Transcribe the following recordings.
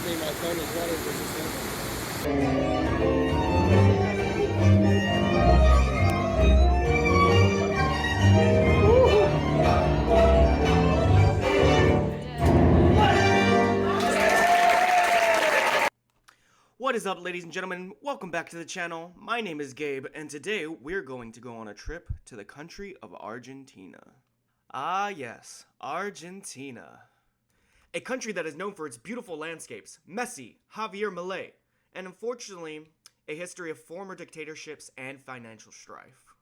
me, my phone is water resistant. What is up, ladies and gentlemen? Welcome back to the channel. My name is Gabe, and today we're going to go on a trip to the country of Argentina. Ah yes, Argentina. A country that is known for its beautiful landscapes, Messi, Javier Milei, and unfortunately, a history of former dictatorships and financial strife.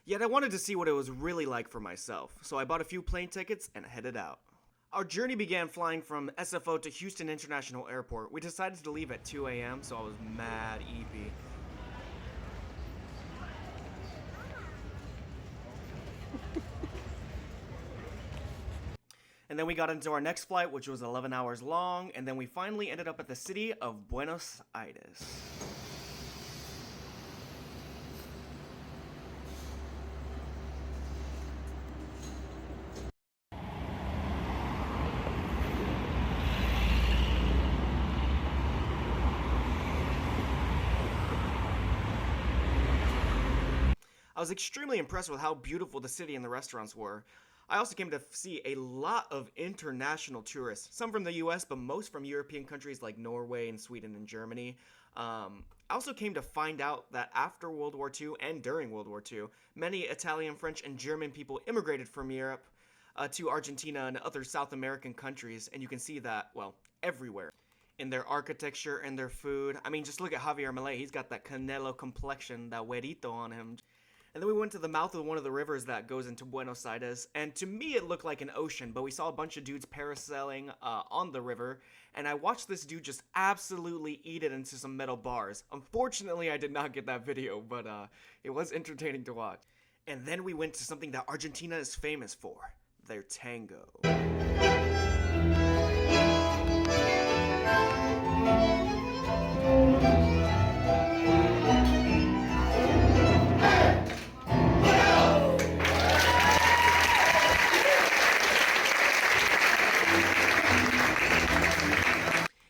Yet I wanted to see what it was really like for myself, so I bought a few plane tickets and headed out. Our journey began flying from SFO to Houston International Airport. We decided to leave at 2 a.m., so I was mad eepy. And then we got into our next flight, which was 11 hours long, and then we finally ended up at the city of Buenos Aires. I was extremely impressed with how beautiful the city and the restaurants were. I also came to see a lot of international tourists, some from the US, but most from European countries like Norway and Sweden and Germany. I also came to find out that after World War II and during World War II, many Italian, French, and German people immigrated from Europe to Argentina and other South American countries, and you can see that, well, everywhere. In their architecture and their food. I mean, just look at Javier Milei. He's got that Canelo complexion, that güerito on him. And then we went to the mouth of one of the rivers that goes into Buenos Aires, and to me it looked like an ocean, but we saw a bunch of dudes parasailing on the river, and I watched this dude just absolutely eat it into some metal bars. Unfortunately, I did not get that video, but it was entertaining to watch. And then we went to something that Argentina is famous for, their tango.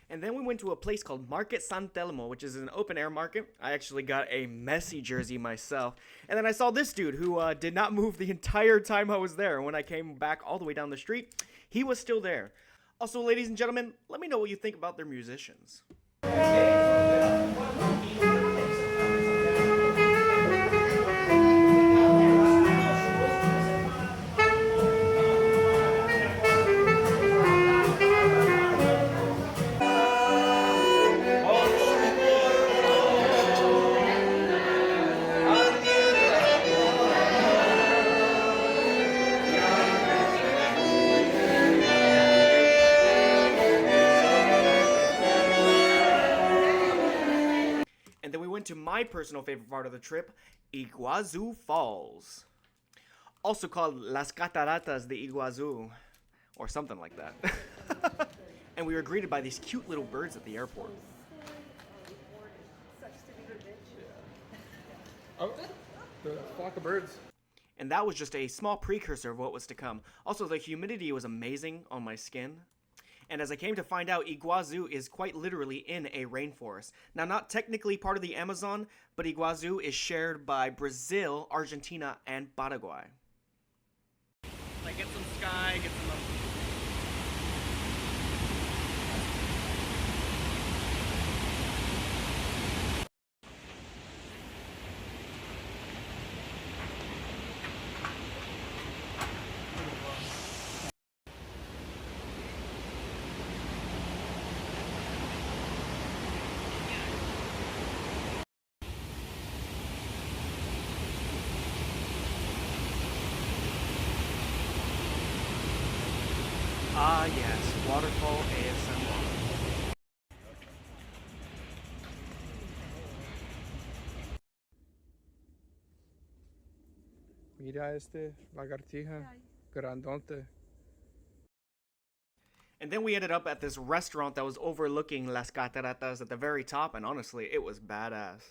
And then we went to a place called Market San Telmo, which is an open-air market. I actually got a Messi jersey myself. And then I saw this dude who did not move the entire time I was there. And when I came back all the way down the street, he was still there. Also, ladies and gentlemen, let me know what you think about their musicians. And then we went to my personal favorite part of the trip, Iguazu Falls. Also called Las Cataratas de Iguazu, or something like that. And we were greeted by these cute little birds at the airport. Oh, the flock of birds. And that was just a small precursor of what was to come. Also, the humidity was amazing on my skin. And as I came to find out, Iguazu is quite literally in a rainforest. Now, not technically part of the Amazon, but Iguazu is shared by Brazil, Argentina, and Paraguay. Like, get some sky, get some... Ah yes, Waterfall ASMR. Mira este lagartija grandote. And then we ended up at this restaurant that was overlooking Las Cataratas at the very top, and honestly, it was badass.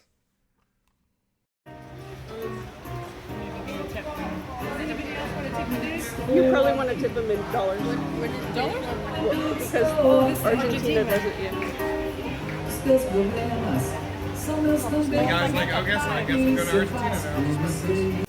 You probably want to tip them in dollars. Dollars? Well, because Argentina doesn't yet. Guys, like, I guess I'm going to Argentina now.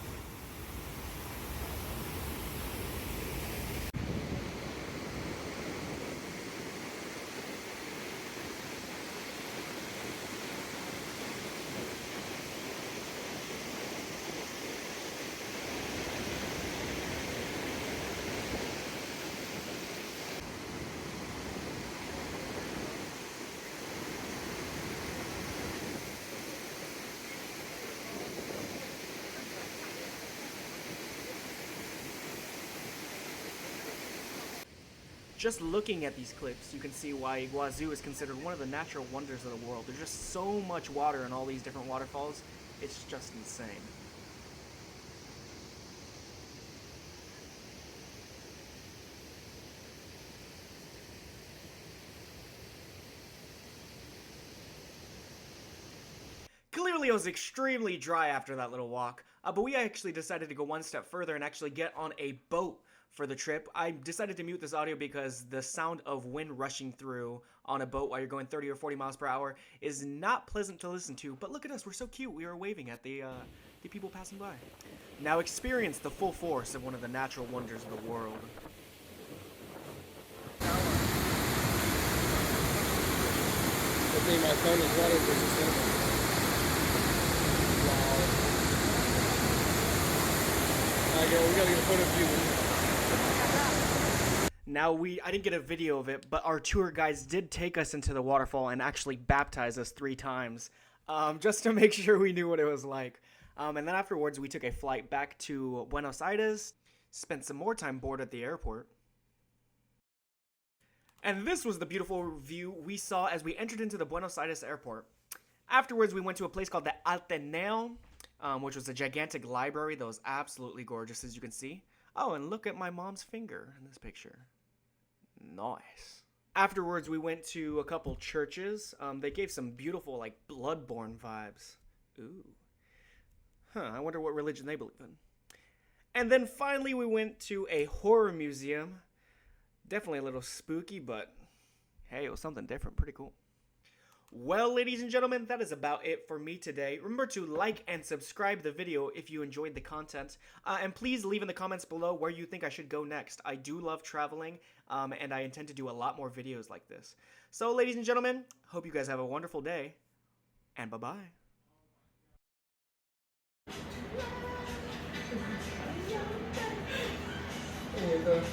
Just looking at these clips, you can see why Iguazu is considered one of the natural wonders of the world. There's just so much water in all these different waterfalls, it's just insane. Clearly it was extremely dry after that little walk, but we actually decided to go one step further and actually get on a boat for the trip. I decided to mute this audio because the sound of wind rushing through on a boat while you're going 30 or 40 miles per hour is not pleasant to listen to, but look at us, we're so cute. We were waving at the people passing by. Now experience the full force of one of the natural wonders of the world. I think my phone is water resistant. Wow. We gotta get a photo of you. Now I didn't get a video of it, but our tour guides did take us into the waterfall and actually baptize us 3 times, just to make sure we knew what it was like. And then afterwards, we took a flight back to Buenos Aires, spent some more time bored at the airport. And this was the beautiful view we saw as we entered into the Buenos Aires airport. Afterwards, we went to a place called the Ateneo, which was a gigantic library that was absolutely gorgeous, as you can see. Oh, and look at my mom's finger in this picture. Nice. Afterwards, we went to a couple churches. They gave some beautiful, like, Bloodborne vibes. Ooh. Huh, I wonder what religion they believe in. And then finally, we went to a horror museum. Definitely a little spooky, but hey, it was something different. Pretty cool. Well, ladies and gentlemen, that is about it for me today. Remember to like and subscribe the video if you enjoyed the content. And please leave in the comments below where you think I should go next. I do love traveling, and I intend to do a lot more videos like this. So, ladies and gentlemen, hope you guys have a wonderful day, and bye-bye. And,